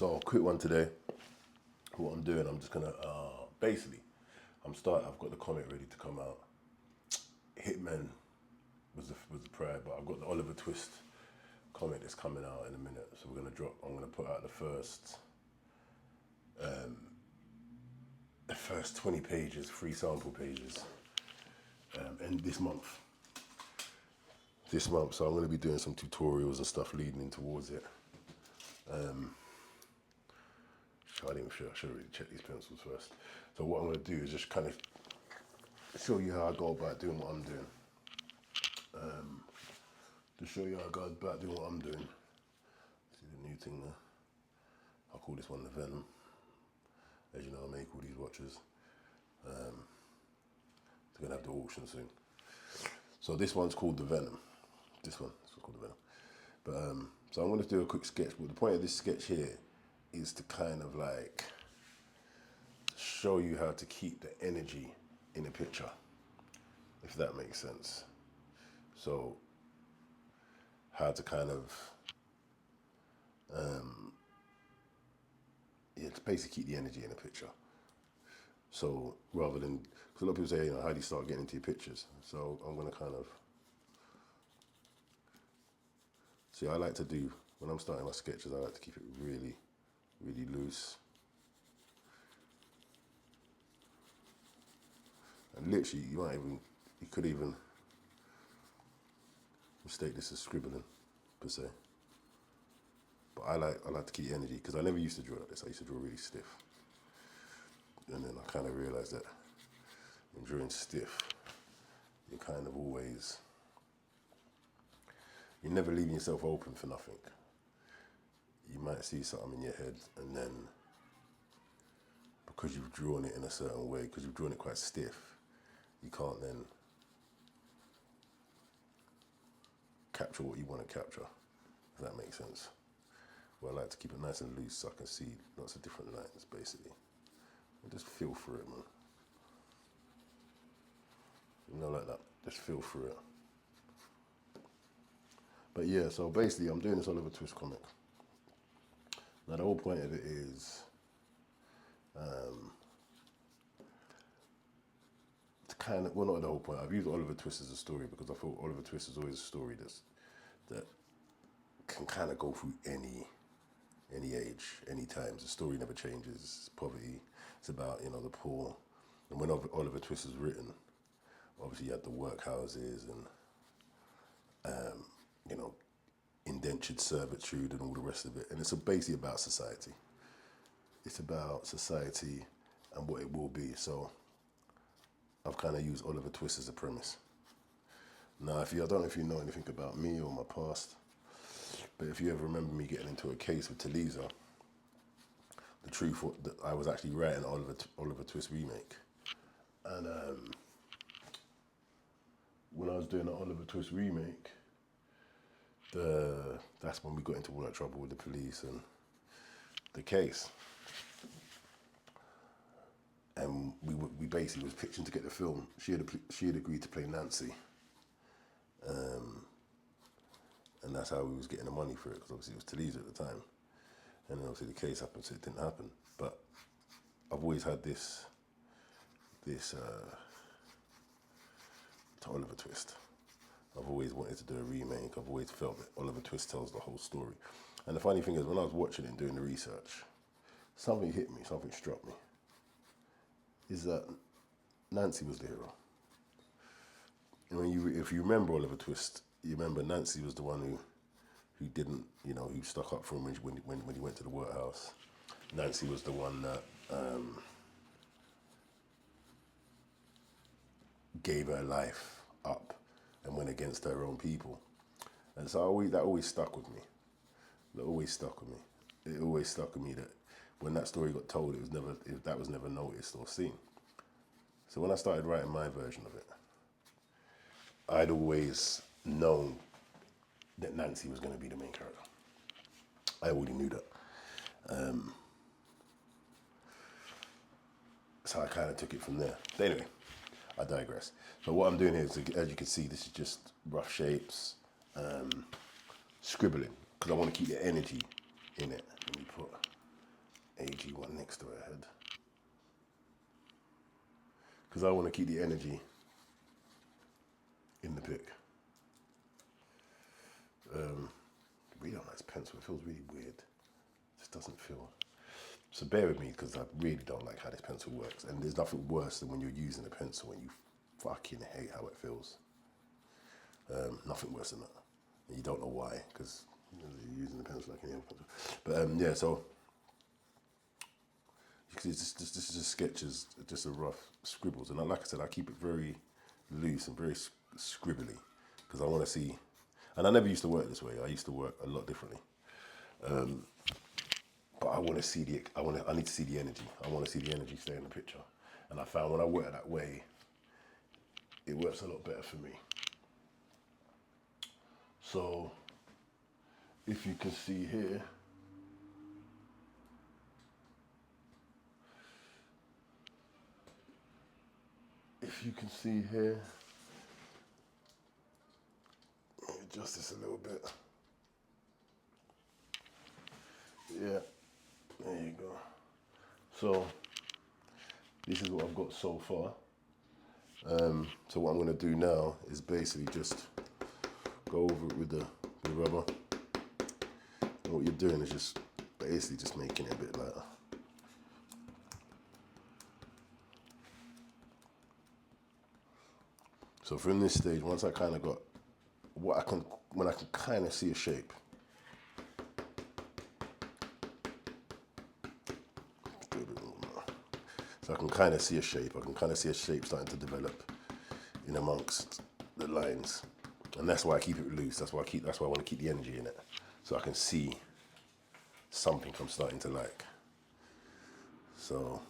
So quick one today. What I'm doing, I'm just gonna basically, I've got the comic ready to come out. Hitman was the prior, but I've got the Oliver Twist comic that's coming out in a minute. So I'm gonna put out the first 20 pages, free sample pages, and this month. So I'm gonna be doing some tutorials and stuff leading in towards it. I should have really checked these pencils first. So what I'm going to do is just kind of show you how I go about doing what I'm doing. To show you how I go about doing what I'm doing. See the new thing there? I'll call this one the Venom. As you know, I make all these watches. They're going to have the auction soon. So this one's called the Venom. This one's called the Venom. But so I'm going to do a quick sketch. But the point of this sketch here is to kind of like show you how to keep the energy in a picture, if that makes sense. So how to kind of, to basically keep the energy in a picture. So rather than, because a lot of people say, how do you start getting into your pictures? So I'm going to kind of, see, I like to do, when I'm starting my sketches, I like to keep it really loose. And literally, you could even mistake this as scribbling, per se. But I like to keep energy, because I never used to draw like this. I used to draw really stiff. And then I kind of realized that in drawing stiff, you're kind of always, you're never leaving yourself open for nothing. You might see something in your head, and then because you've drawn it in a certain way, because you've drawn it quite stiff, you can't then capture what you want to capture, if that makes sense. Well, I like to keep it nice and loose so I can see lots of different lines, basically. And just feel through it, man. Like that. Just feel through it. But yeah, so basically I'm doing this Oliver Twist comic. Now the whole point of it is to kind of, well, not the whole point. I've used Oliver Twist as a story because I thought Oliver Twist is always a story that can kind of go through any age, any times. The story never changes. It's poverty. It's about, the poor. And when Oliver Twist was written, obviously you had the workhouses and, indentured servitude and all the rest of it. And it's basically about society. It's about society and what it will be. So I've kind of used Oliver Twist as a premise. Now, I don't know if you know anything about me or my past, but if you ever remember me getting into a case with Talisa, the truth was that I was actually writing Oliver Twist remake. And when I was doing the Oliver Twist remake, that's when we got into all that trouble with the police and the case. And we basically was pitching to get the film. She had agreed to play Nancy. And that's how we was getting the money for it, because obviously it was Talisa at the time. And then obviously the case happened, so it didn't happen. But I've always had this to Oliver Twist. I've always wanted to do a remake. I've always felt that Oliver Twist tells the whole story. And the funny thing is, when I was watching it and doing the research, something hit me, something struck me. Is that Nancy was the hero. And if you remember Oliver Twist, you remember Nancy was the one who didn't, who stuck up for him when he went to the workhouse. Nancy was the one that gave her life up and went against her own people. And so that always stuck with me. It always stuck with me that when that story got told, that was never noticed or seen. So when I started writing my version of it, I'd always known that Nancy was going to be the main character. I already knew that. So I kind of took it from there. But anyway, I digress. So what I'm doing here is, as you can see, this is just rough shapes, scribbling, because I want to keep the energy in it. Let me put ag1 next to her head. Because I want to keep the energy in the pick. Really don't like this pencil. It feels really weird. It just doesn't feel. So bear with me because I really don't like how this pencil works. And there's nothing worse than when you're using a pencil and you fucking hate how it feels. Nothing worse than that. And you don't know why because you're using the pencil like any other pencil. But yeah, so this is just sketches, just a rough scribbles. And like I said, I keep it very loose and very scribbly because I want to see. And I never used to work this way. I used to work a lot differently. But I want to see I need to see the energy. I want to see the energy stay in the picture. And I found when I work that way, it works a lot better for me. So, if you can see here, adjust this a little bit. Yeah, there you go. So, this is what I've got so far. So what I'm going to do now is basically just go over it with the rubber. And what you're doing is just basically just making it a bit lighter. So from this stage, once I kind of got when I can kind of see a shape. So I can kind of see a shape. I can kind of see a shape starting to develop in amongst the lines, and that's why I keep it loose. That's why I want to keep the energy in it, so I can see something I'm starting to like. So,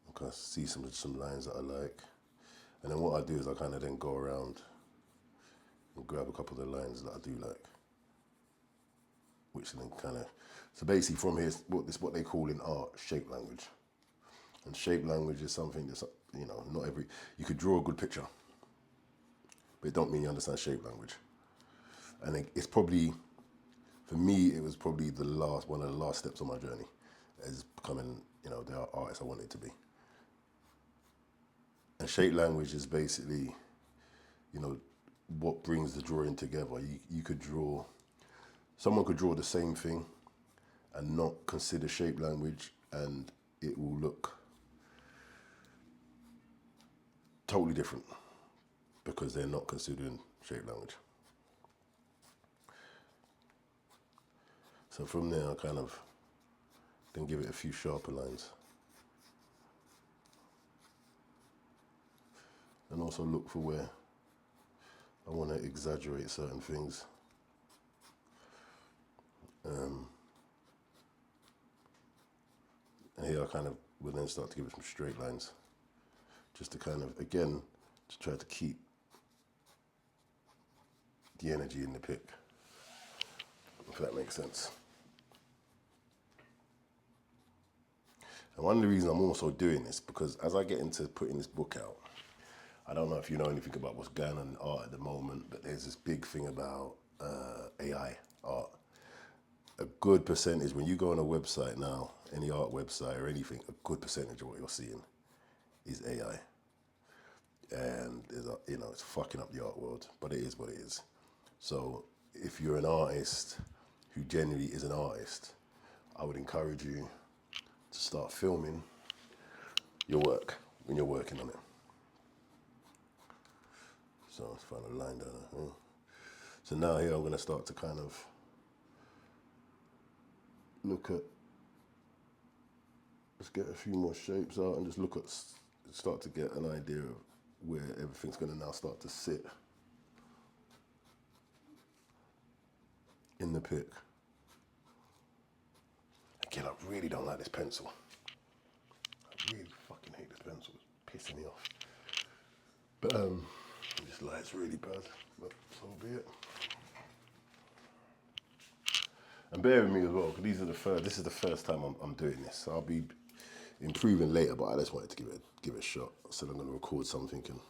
I can see some lines that I like, and then what I do is I kind of then go around and grab a couple of the lines that I do like, which then kind of. So basically, from here, what they call in art shape language. And shape language is something that's, not every, you could draw a good picture, but it don't mean you understand shape language. And it's probably, for me, it was probably one of the last steps on my journey as becoming, the artist I wanted to be. And shape language is basically, what brings the drawing together. Someone could draw the same thing and not consider shape language, and it will look totally different because they're not considering shape language. So from there, I kind of then give it a few sharper lines. And also look for where I want to exaggerate certain things. And here I kind of will then start to give it some straight lines, just to kind of, again, to try to keep the energy in the pick, if that makes sense. And one of the reasons I'm also doing this, because as I get into putting this book out, I don't know if you know anything about what's going on in art at the moment, but there's this big thing about AI art. A good percentage, when you go on a website now, any art website or anything, a good percentage of what you're seeing is AI. And it's fucking up the art world, but it is what it is. So if you're an artist who genuinely is an artist, I would encourage you to start filming your work when you're working on it. So let's find a line down there. So now here I'm going to start to kind of let's get a few more shapes out and just start to get an idea of where everything's going to now start to sit in the pick. Again, I really don't like this pencil. I really fucking hate this pencil. It's pissing me off. But this light's really bad, but so be it. And bear with me as well, because this is the first time I'm doing this. So I'll be improving later, but I just wanted to give it a shot. I said I'm going to record something and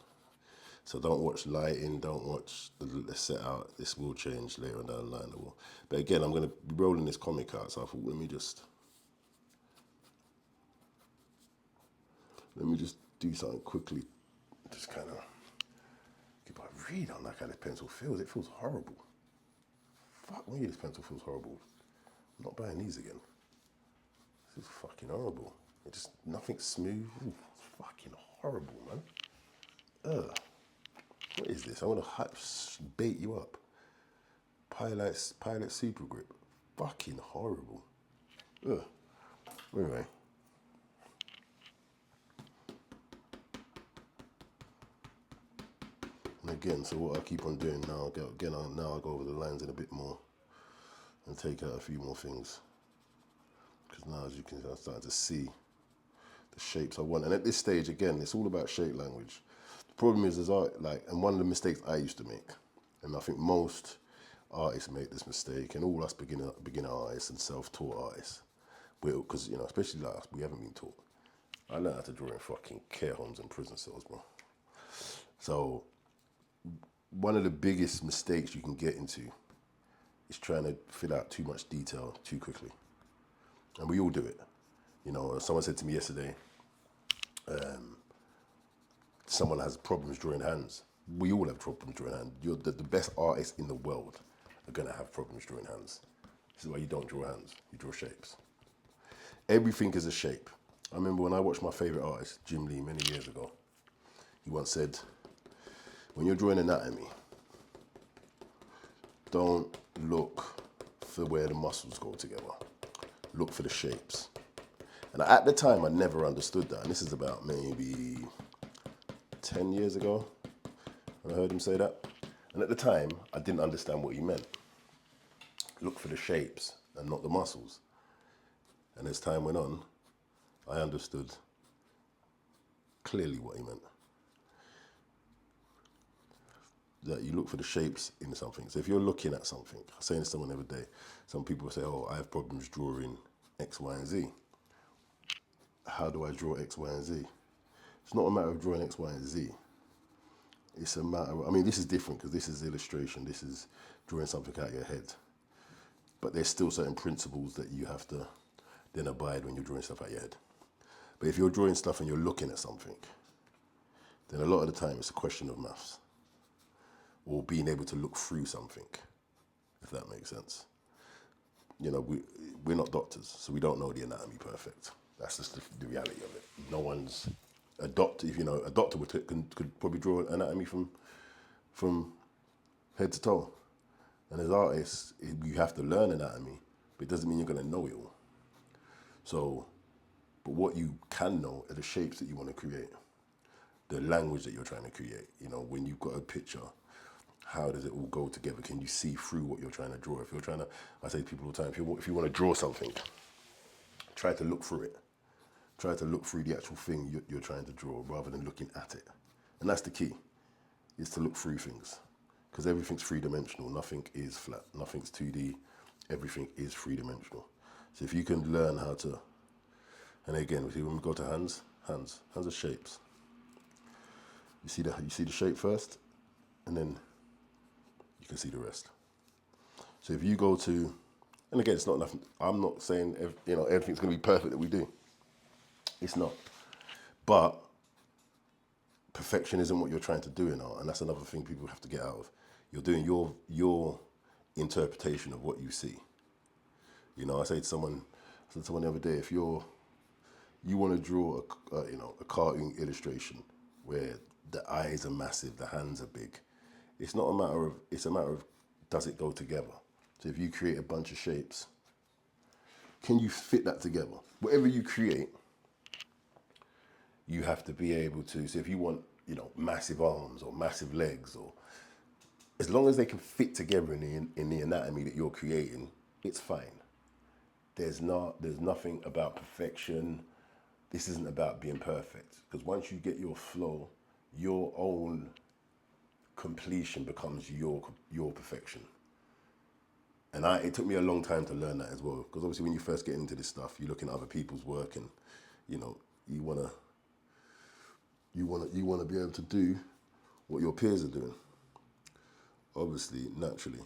So don't watch lighting, don't watch the set out. This will change later on down the line. But again, I'm going to be rolling this comic out, so I thought, let me just do something quickly. Just kind of, but I really don't like how this pencil feels. It feels horrible. Fuck me, this pencil feels horrible. I'm not buying these again. This is fucking horrible. It just, nothing's smooth. Ooh, it's fucking horrible, man. Ugh. What is this? I want to bait you up. Pilot Super Grip. Fucking horrible. Ugh. Anyway. And again, so what I keep on doing now, now I go over the lines in a bit more and take out a few more things. Because now, as you can see, I'm starting to see the shapes I want. And at this stage, again, it's all about shape language. The problem is and one of the mistakes I used to make, and I think most artists make this mistake, and all us beginner artists and self-taught artists, because, especially like us, we haven't been taught. I learned how to draw in fucking care homes and prison cells, bro. So, one of the biggest mistakes you can get into is trying to fill out too much detail too quickly. And we all do it. Someone said to me yesterday, someone has problems drawing hands. We all have problems drawing hands. The best artists in the world are going to have problems drawing hands. This is why you don't draw hands, you draw shapes. Everything is a shape. I remember when I watched my favorite artist, Jim Lee, many years ago, he once said, when you're drawing anatomy, don't look for where the muscles go together. Look for the shapes. And at the time, I never understood that. And this is about maybe 10 years ago when I heard him say that. And at the time, I didn't understand what he meant. Look for the shapes and not the muscles. And as time went on, I understood clearly what he meant. That you look for the shapes in something. So if you're looking at something, I was saying to someone the other day, some people say, oh, I have problems drawing X, Y, and Z. How do I draw X, Y, and Z? It's not a matter of drawing X, Y, and Z. It's a matter of, this is different because this is illustration. This is drawing something out of your head. But there's still certain principles that you have to then abide when you're drawing stuff out of your head. But if you're drawing stuff and you're looking at something, then a lot of the time it's a question of maths. Or being able to look through something, if that makes sense. We're not doctors, so we don't know the anatomy perfect. That's just the reality of it. No one's a doctor. If a doctor could probably draw anatomy from head to toe. And as artists, you have to learn anatomy, but it doesn't mean you're going to know it all. So, but what you can know are the shapes that you want to create, the language that you're trying to create. When you've got a picture, how does it all go together? Can you see through what you're trying to draw? If you're trying to, I say to people all the time, if you want to draw something, try to look through it. Try to look through the actual thing you're trying to draw rather than looking at it. And that's the key, is to look through things. Because everything's three-dimensional. Nothing is flat. Nothing's 2D. Everything is three-dimensional. So if you can learn how to, and again, when we go to hands are shapes. You see the shape first, and then you can see the rest. So if you go to, and again, it's not nothing. I'm not saying everything's going to be perfect that we do. It's not. But perfection isn't what you're trying to do in art, and that's another thing people have to get out of. You're doing your interpretation of what you see. I said to someone the other day, if you want to draw a cartoon illustration where the eyes are massive, the hands are big, it's a matter of does it go together? So if you create a bunch of shapes, can you fit that together? Whatever you create, you have to be able to. So if you want, massive arms or massive legs, or as long as they can fit together in the anatomy that you're creating, it's fine. There's nothing about perfection. This isn't about being perfect, because once you get your flow, your own completion becomes your perfection. And it took me a long time to learn that as well, because obviously when you first get into this stuff, you're looking at other people's work, and you wanna be able to do what your peers are doing, obviously, naturally.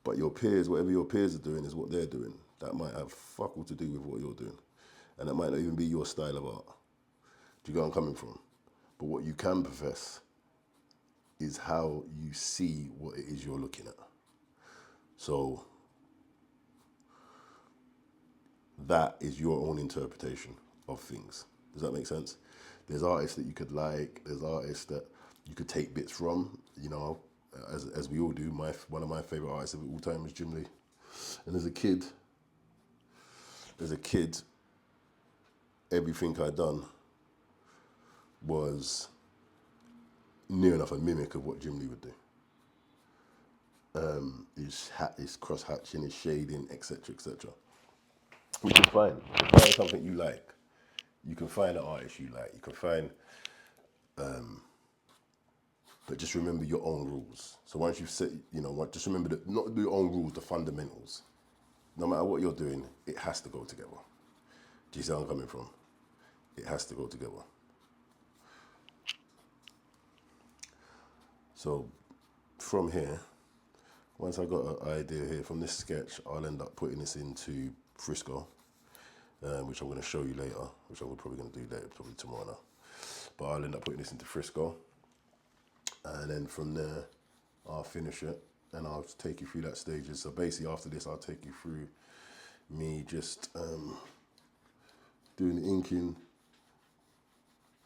But your peers, whatever your peers are doing is what they're doing. That might have fuck all to do with what you're doing. And that might not even be your style of art. Do you get where I'm coming from? But what you can profess is how you see what it is you're looking at. So that is your own interpretation of things. Does that make sense? There's artists that you could like, there's artists that you could take bits from, you know, as we all do. One of my favorite artists of all time is Jim Lee. And as a kid, everything I'd done was near enough a mimic of what Jim Lee would do. His cross hatching, his shading, etc., etc. You can find something you like. You can find an artist you like. You can find, but just remember your own rules. So once you've set, just remember that not your own rules, the fundamentals. No matter what you're doing, it has to go together. Do you see where I'm coming from? It has to go together. So from here, once I got an idea here from this sketch, I'll end up putting this into Frisco, which I'm going to show you later, which I'm probably going to do later, probably tomorrow now. But I'll end up putting this into Frisco. And then from there, I'll finish it and I'll take you through that stages. So basically after this, I'll take you through me just doing the inking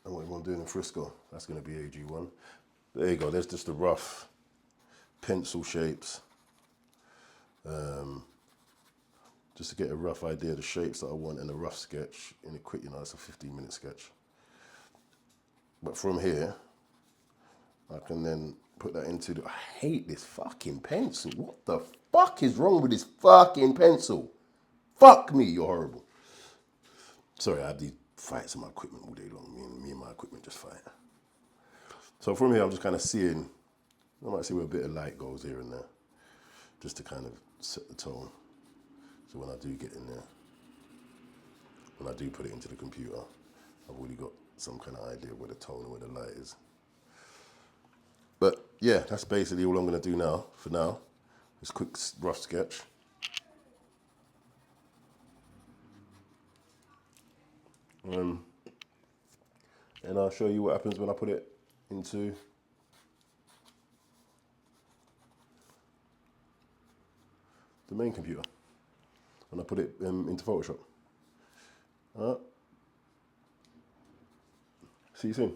and what I'm doing in Frisco. That's going to be ag1. There you go, there's just the rough pencil shapes. Just to get a rough idea of the shapes that I want in a rough sketch, in a quick, it's a 15-minute sketch. But from here, I can then put that into I hate this fucking pencil. What the fuck is wrong with this fucking pencil? Fuck me, you're horrible. Sorry, I have these fights on my equipment all day long. Me and my equipment just fight. So from here, I'm just kind of seeing, I might see where a bit of light goes here and there, just to kind of set the tone. So when I do get in there, when I do put it into the computer, I've already got some kind of idea where the tone and where the light is. But yeah, that's basically all I'm going to do now, for now. This quick rough sketch. And I'll show you what happens when I put it into the main computer. When I put it into Photoshop. All right. See you soon.